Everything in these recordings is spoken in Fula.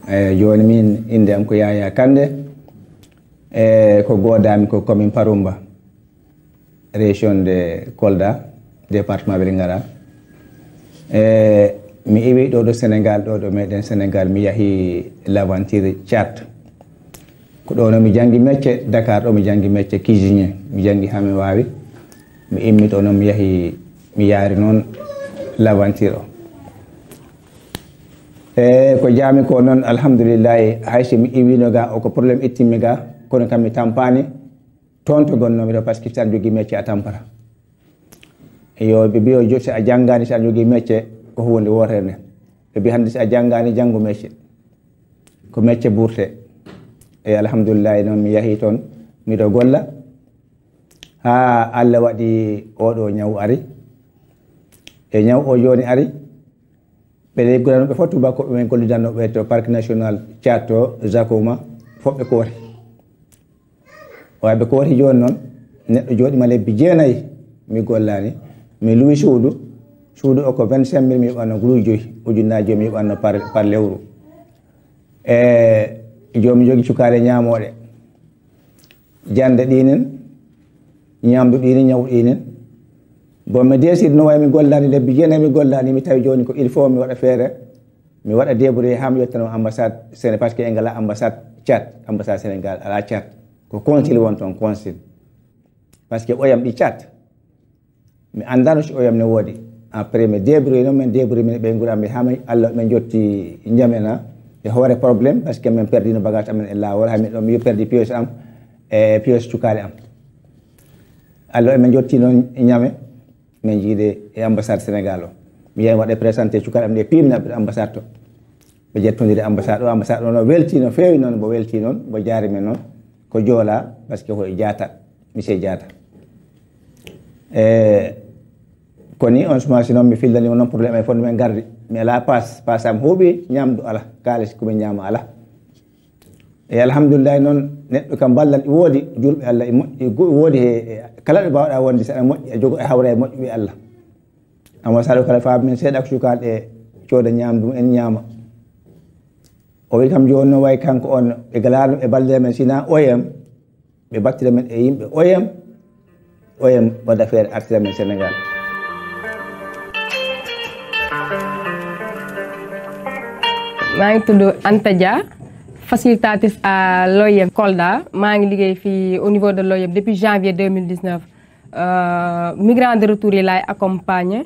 joni min inde am ko Yaya Kande ko godami ko commune Parumba région de Kolda département Vélingara mi iwi ɗo Sénégal ɗo meɗen Sénégal mi yahi l'aventure Tchad ko ɗo no mi jangi métier Dakar ɗo mi jangi métier cuisinier mi jangi ha mi wawi mi immi ɗo noon mi yahi mi yaari noon l'aventure o ko jaami ko noon alhamdoulillahi hayso mi iwino ga o ko probléme ittimmi ga kono kam mi tampani toon to gonnomi ɗo par ce que sa jogui métier a tampata yo ɓe mbi o joni so a janggani sa jogui métier ko hunde wotere nde ɓe mbi hande so a janggani janggo métier ko métier ɓurte e alhamdoulillahi noon mi yahi toon miɗo golla ha Allah waɗi oɗo ñaw ari e ñaw o joni ari ɓe legguranoɓe fof tubakoɓe men gollidannoɓe to parc national Tchad to Zakoma foɓɓe kooti waɓe kooti joni noon neɗɗo jooɗima lebbi 9 mi gollani mi luwi suudu o ko 25 000 mi yiɓanno groupe 5 ujunnaji joyi mi yiɓanno par lewru e jomi jogui cukare ñamoɗe jande ɗinen ñamdu ɗinen ñaw ɗinen bon mi décide no way mi gollani lebbi 9 mi gollani mi tawi joni ko il faut mi waɗa feere mi waɗa débrouillé ha mi yettano ambassade Sénégal par ce que en ngala ambassade Tchad ambassade Sénégal ala Tchad ko consul won toon consul par ce que oyam ɗi Tchad mi andano so oyam ne woodi après mi débrouillé noon min débrouillé min ɓe guuɗami ha Allah min jotti jamena e hoore probléme par ce que min perdino bagage amen e lawol ha min ɗo mi perdi pièce am e pièce cukare am Allah min jotti noon ñame min jiide e ambassade Sénégal o mi yahi waɗe présenté cukare am ɗe pimnaɓe ambassade to ɓe jettodiri ambassade o no welti no feewi noon bo welti noon bo jaarimen noon ko joola par ce que koye Diatta monsieur Diatta koni on sumansi noon mi fillanima noon probléme e fonde men gardi mi ala passe am huuɓi ñamdu ala kalis komin ñama ala e alhamdoulillahi noon neɗɗo kam ballal woodi julɓe Allah e moƴƴi woodi e kala ɗo mbawɗa wonde saɗa moƴƴi a jogo e hawra e moƴƴuɓe Allah amma saɗo kala faabi min seeɗa ko sukaɗe cooda ñamdu en ñaama o wi kam joni noon way kanko on ɓe galano e balɗe men sina oyam ɓe battira men e yimɓe oyam waɗa feere artira men Sénégal maa ngi tudd Anta Dia facilitatrice à l'OIM Kolda maa ngi liggéey fii au niveau de l'OIM depuis janvier 2019 migrants de retour yi laay accompagner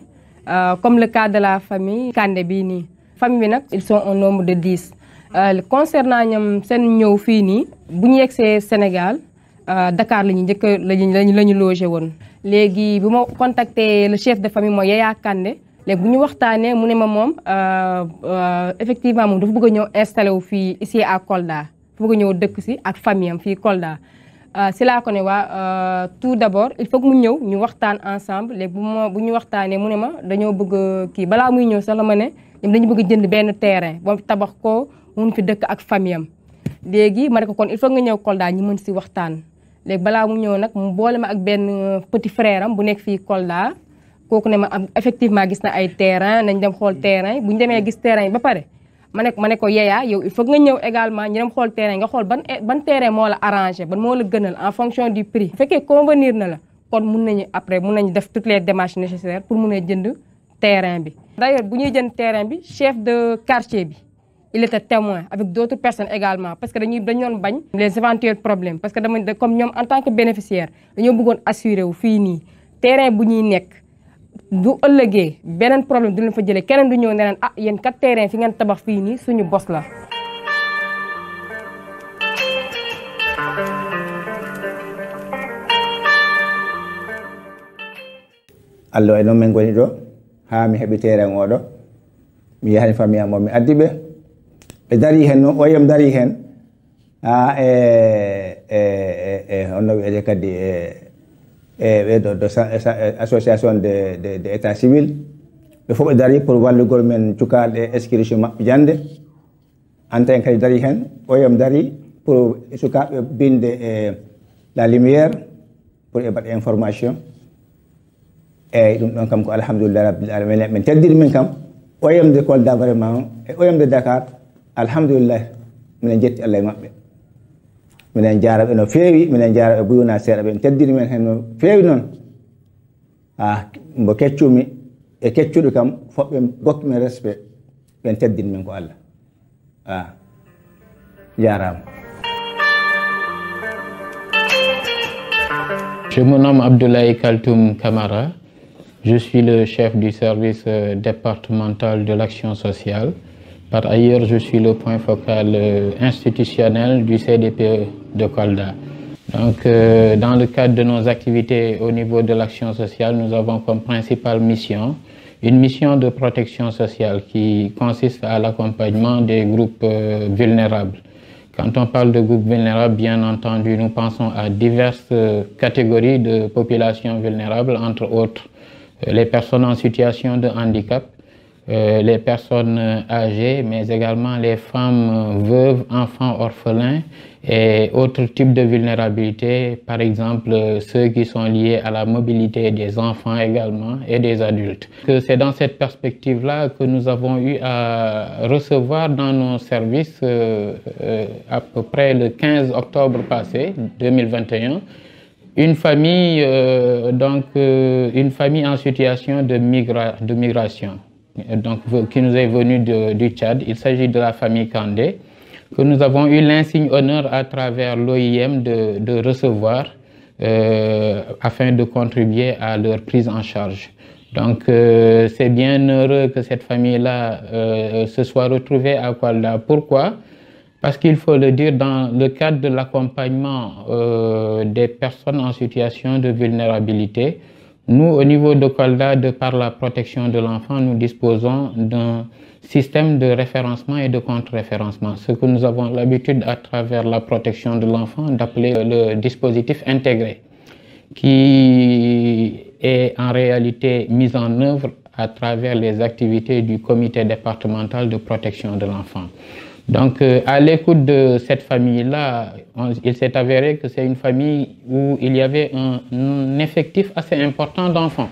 comme le cas de la famille Kande bii nii famille bi nag ils sont au nombre de 10 concernant ñoom seen ñëw fii nii bu ñu yegsee Sénégal Dakar la ñu njëkk la ñu logé woon léegi bu ma contacté le chef de famille mooy Yaya Kande léegi bu ñu waxtaanee mu ne ma moom effectivement moom dafa bëgg a ñëw installé wu fii ici à Kolda dafa bëgg a ñëw dëkk si ak famille am fii Kolda si laa ko ne waa tout d'abord il faut que mu ñëw ñu waxtaan ensemble léegi bu ñu waxtaanee mu ne ma dañoo bëgg kii balaa muy ñëw sax la ma ne ñoom dañu bëgg jënd benn terrain ba tabax ko mun fi dëkk ak famille am léegi ma ne ko kon il faut nga ñëw Kolda ñu mën si waxtaan léegi balaa mu ñëw nag mu boole ma ak benn petit frère am bu nekk fii Kolda kooku ne ma am effectivement gis na ay terrain nañ dem xool terrain bu ñu demee gis terrain yi ba pare ma ne ko Yaya yow il faut nga ñëw également ñu dem xool terrain nga xool ban terrain moo la arrangé ban moo la gënal en fonction du prix bu fekkee convenir na la kon mun nañu def toutes les démarches nécessaires pour mun a jënd terrain bi. D'ailleurs bu ñuy jënd terrain bi chef de quartier bi il était témoin avec d'autres personnes également parce que dañu doon bañ les éventuels problèmes parce que comme ñoom en tant que bénéficiaire dañoo bëggoon assurer wu fii nii terrain bu ñuy nekk du ëllëgee beneen problème du leen fa jëlee keneen du ñëw ne leen ah yéen kat terrain fi ngeen tabax fii nii suñu bos la. allo e noon min goni ɗo ha mi heɓi terrain oɗo mi yahani famille am o mi addi ɓe dari hen noon oyam dari hen ha honno wiyete kadi ɓeɗo association de état civil ɓe fof ɓe dari pour wallugol men cukaɗe inscription maɓɓe jande anta en kadi dari hen oyam dari pour sukaɓe binde la lumière pour ɓe mbaɗa information eyyi ɗum ɗon kam ko alhamdulillah rabbil alamin min teddiri min kam oyam de Kolda vraiment e oyam de Dakar alhamdulillah minen jetti Allah e maɓɓe minen jaaraɓe no feewi minen jaaraɓe buyuna seeɗa ɓe teddini men hen no feewi noon mbo keccumi e keccuɗo kam foɓɓe gokki men respect ɓen teddini men ko Allah jarama. Je me nomme Abdoulaye Kaltoum Kamara. Je suis le chef du service départemental de l'action sociale. Par ailleurs, je suis le point focal institutionnel du CDPE de Kolda. Donc, dans le cadre de nos activités au niveau de l'action sociale, nous avons comme principale mission une mission de protection sociale qui consiste à l'accompagnement des groupes vulnérables. Quand on parle de groupes vulnérables, bien entendu, nous pensons à diverses catégories de populations vulnérables, entre autres les personnes en situation de handicap, les personnes âgées, mais également les femmes veuves, enfants orphelins et autres types de vulnérabilité, par exemple ceux qui sont liés à la mobilité des enfants également et des adultes. C'est dans cette perspective-là que nous avons eu à recevoir dans nos services à peu près le 15 octobre passé, 2021, une famille, une famille en situation de migration. Donc, qui nous est venu du Tchad. Il s'agit de la famille Kandé, que nous avons eu l'insigne honneur à travers l'OIM de recevoir afin de contribuer à leur prise en charge. Donc, c'est bien heureux que cette famille-là se soit retrouvée à Kolda. Pourquoi? Parce qu'il faut le dire, dans le cadre de l'accompagnement des personnes en situation de vulnérabilité, nous, au niveau de Kolda, de par la protection de l'enfant, nous disposons d'un système de référencement et de contre-référencement, ce que nous avons l'habitude à travers la protection de l'enfant d'appeler le dispositif intégré, qui est en réalité mis en œuvre à travers les activités du comité départemental de protection de l'enfant. Donc, à l'écoute de cette famille-là, il s'est avéré que c'est une famille où il y avait un effectif assez important d'enfants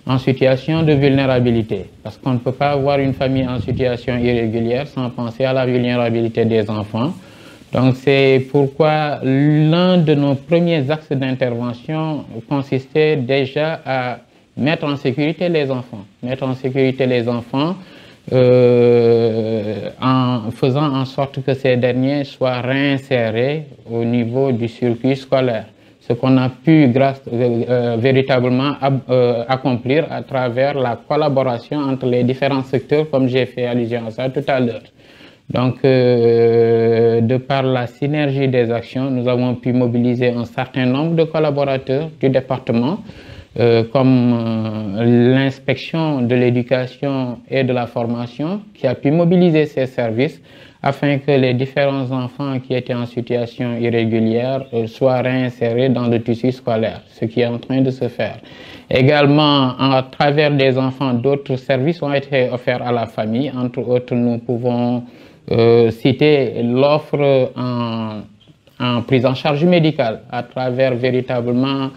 en situation de vulnérabilité. Parce qu'on ne peut pas avoir une famille en situation irrégulière sans penser à la vulnérabilité des enfants. Donc, c'est pourquoi l'un de nos premiers axes d'intervention consistait déjà à mettre en sécurité les enfants. Mettre en sécurité les enfants en faisant en sorte que ces derniers soient réinsérés au niveau du circuit scolaire. Ce qu'on a pu véritablement accomplir à travers la collaboration entre les différents secteurs, comme j'ai fait allusion à ça tout à l'heure. Donc, de par la synergie des actions, nous avons pu mobiliser un certain nombre de collaborateurs du département, comme l'inspection de l'éducation et de la formation, qui a pu mobiliser ses services afin que les différents enfants qui étaient en situation irrégulière soient réinsérés dans le tissu scolaire, ce qui est en train de se faire. Également, à travers des enfants, d'autres services ont été offerts à la famille. Entre autres, nous pouvons citer l'offre en prise en charge médicale à travers véritablement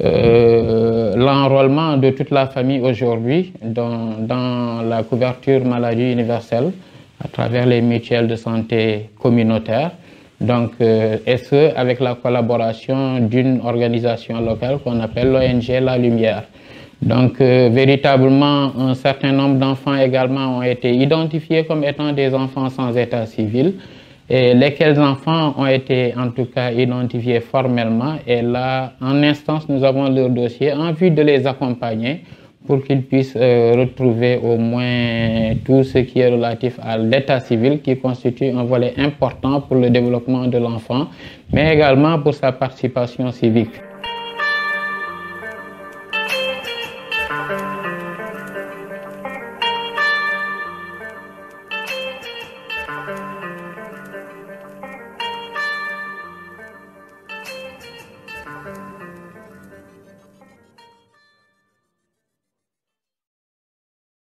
l'enrôlement de toute la famille aujourd'hui dans la couverture maladie universelle à travers les mutuelles de santé communautaires. Donc, et ce, avec la collaboration d'une organisation locale qu'on appelle l'ONG La Lumière. Donc, véritablement, un certain nombre d'enfants également ont été identifiés comme étant des enfants sans état civil, et lesquels enfants ont été en tout cas identifiés formellement. Et là, en instance, nous avons leur dossier en vue de les accompagner pour qu'ils puissent retrouver au moins tout ce qui est relatif à l'état civil, qui constitue un volet important pour le développement de l'enfant, mais également pour sa participation civique.